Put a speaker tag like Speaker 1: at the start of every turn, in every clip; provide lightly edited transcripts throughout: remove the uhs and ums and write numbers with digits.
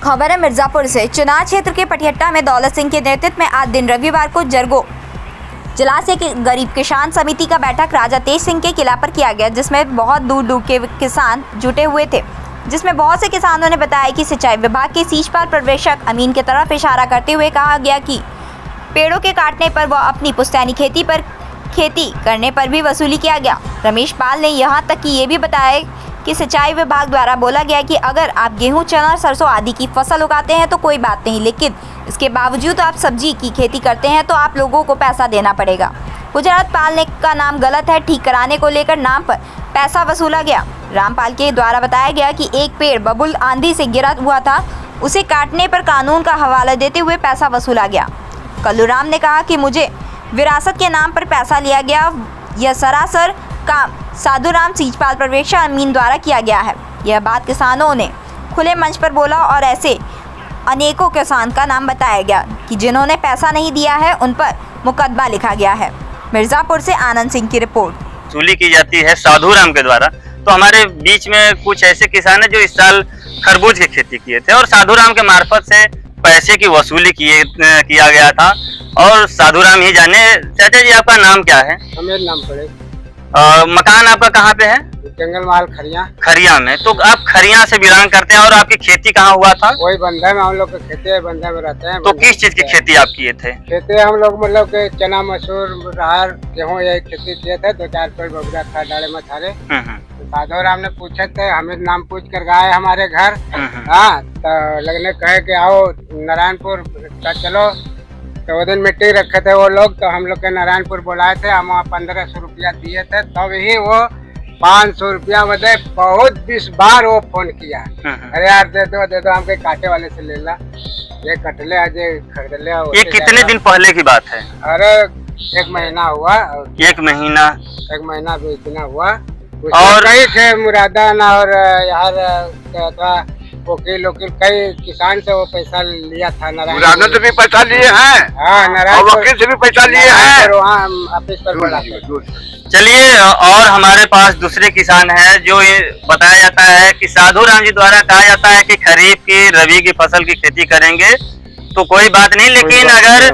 Speaker 1: खबर है मिर्जापुर से। चुनाव क्षेत्र के पटिहट्टा में दौलत सिंह के नेतृत्व में आज दिन रविवार को जरगो जलाशय के गरीब किसान समिति का बैठक राजा तेज सिंह के किला पर किया गया, जिसमें बहुत दूर दूर के किसान जुटे हुए थे। जिसमें बहुत से किसानों ने बताया कि सिंचाई विभाग के सीचपाल पर्यवेक्षक अमीन की तरफ इशारा करते हुए कहा गया कि पेड़ों के काटने पर व अपनी पुश्तैनी खेती करने पर भी वसूली किया गया। रमेश पाल ने यहाँ तक कि ये भी बताया कि सिंचाई विभाग द्वारा बोला गया कि अगर आप गेहूं, चना, सरसों आदि की फसल उगाते हैं तो कोई बात नहीं, लेकिन इसके बावजूद आप सब्जी की खेती करते हैं तो आप लोगों को पैसा देना पड़ेगा। गुजरात पाल ने का नाम गलत है, ठीक कराने को लेकर नाम पर पैसा वसूला गया। रामपाल के द्वारा बताया गया कि एक पेड़ बबुल आंधी से गिरा हुआ था, उसे काटने पर कानून का हवाला देते हुए पैसा वसूला गया। कल्लूराम ने कहा कि मुझे विरासत के नाम पर पैसा लिया गया, यह सरासर काम साधुराम सीचपाल पर्यवेक्षक अमीन द्वारा किया गया है। यह बात किसानों ने खुले मंच पर बोला और ऐसे अनेकों किसान का नाम बताया गया कि जिन्होंने पैसा नहीं दिया है उन पर मुकदमा लिखा गया है। मिर्जापुर से आनंद सिंह की रिपोर्ट।
Speaker 2: वसूली की जाती है साधुराम के द्वारा। तो हमारे बीच में कुछ ऐसे किसान हैं जो इस साल खरबूज की खेती किए थे और साधुराम के मार्फत से पैसे की वसूली किया गया था और साधुराम ही जाने। चाचा जी, आपका नाम क्या है?
Speaker 3: हमें नाम पड़े।
Speaker 2: मकान आपका कहाँ पे है?
Speaker 3: जंगल महल
Speaker 2: खरिया में। तो आप खरिया से बिलोंग करते हैं और आपकी खेती कहाँ हुआ था?
Speaker 3: वही बंधा में, हम लोग की खेती है, बंधा में रहते हैं।
Speaker 2: तो किस चीज की खेती आप किए थे?
Speaker 3: खेती हम लोग मतलब के चना, मसूर, राहर, गेहूँ यही खेती किए थे। 2-4 पेड़ बबूरा था, डाले मछारे। साधुराम ने पूछे थे, हमें नाम पूछ कर गए हमारे घर। हाँ, तो लगने कहे कि आओ नारायणपुर का चलो। तो वो दिन मिट्टी रखे थे वो लोग, तो हम लोग के नारायणपुर बुलाए थे। हम वहाँ 1500 रुपया दिए थे, तब ही वो 500 रुपया बदे बहुत 20 बार वो फोन किया। अरे यार दे दो हमके काटे वाले से ले ला, ये कटले आज खरीद ले।
Speaker 2: ये कितने दिन पहले की बात है?
Speaker 3: अरे 1 महीना हुआ।
Speaker 2: 1 महीना?
Speaker 3: 1 महीना भी इतना हुआ। और कई थे मुरादान और यार क्या था वकील कई किसान से वो पैसा लिया था।
Speaker 4: नारायण से भी पैसा लिए हैं।
Speaker 3: हाँ, नारायण
Speaker 4: वकील से भी पैसा लिए हैं।
Speaker 3: ऑफिस पर बोला।
Speaker 2: चलिए, और हमारे पास दूसरे किसान हैं जो ये बताया जाता है कि साधुराम जी द्वारा कहा जाता है कि खरीफ की, रबी की फसल की खेती करेंगे तो कोई बात नहीं, लेकिन अगर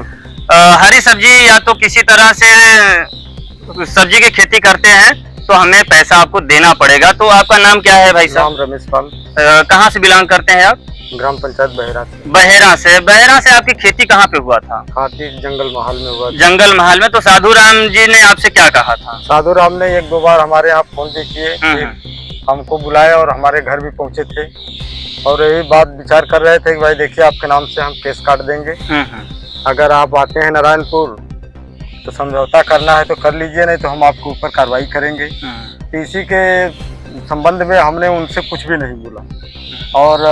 Speaker 2: हरी सब्जी या तो किसी तरह से सब्जी की खेती करते हैं तो हमें पैसा आपको देना पड़ेगा। तो आपका नाम क्या है भाई साहब?
Speaker 3: रमेश पाल।
Speaker 2: कहाँ से बिलोंग करते हैं आप?
Speaker 3: ग्राम पंचायत बहेरा से।
Speaker 2: बहेरा से आपकी खेती कहाँ पे हुआ था?
Speaker 3: हाथी जंगल महल में हुआ।
Speaker 2: जंगल महल में। तो साधुराम जी ने आपसे क्या कहा था?
Speaker 3: साधुराम ने 1-2 बार हमारे यहाँ फोन भी किए, हमको बुलाए और हमारे घर भी पहुँचे थे और यही बात विचार कर रहे थे कि भाई देखिए आपके नाम से हम केस काट देंगे। अगर आप आते हैं नारायणपुर तो समझौता करना है तो कर लीजिए, नहीं तो हम आपके ऊपर कार्रवाई करेंगे। इसी के संबंध में हमने उनसे कुछ भी नहीं बोला और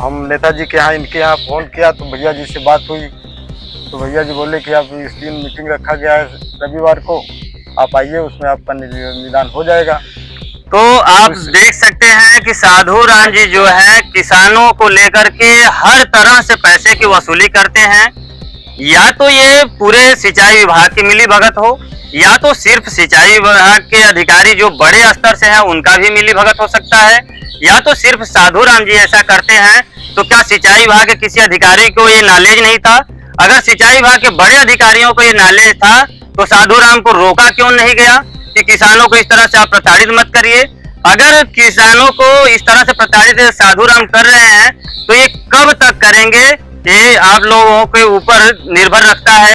Speaker 3: हम नेताजी के यहाँ इनके यहाँ फोन किया तो भैया जी से बात हुई तो भैया जी बोले कि आप इस दिन मीटिंग रखा गया है रविवार को, आप आइए, उसमें आपका निदान हो जाएगा।
Speaker 2: तो आप देख सकते हैं कि साधुराम जी जो है किसानों को लेकर के हर तरह से पैसे की वसूली करते हैं। या तो ये पूरे सिंचाई विभाग की मिली भगत हो या तो सिर्फ सिंचाई विभाग के अधिकारी जो बड़े स्तर से हैं उनका भी मिली भगत हो सकता है, या तो सिर्फ साधुराम जी ऐसा करते हैं। तो क्या सिंचाई विभाग के किसी अधिकारी को ये नॉलेज नहीं था? अगर सिंचाई विभाग के बड़े अधिकारियों को ये नॉलेज था तो साधुराम को रोका क्यों नहीं गया कि किसानों को इस तरह से आप प्रताड़ित मत करिए? अगर किसानों को इस तरह से प्रताड़ित साधुराम कर रहे हैं तो ये कब तक करेंगे, ये आप लोगों के ऊपर निर्भर रखता है।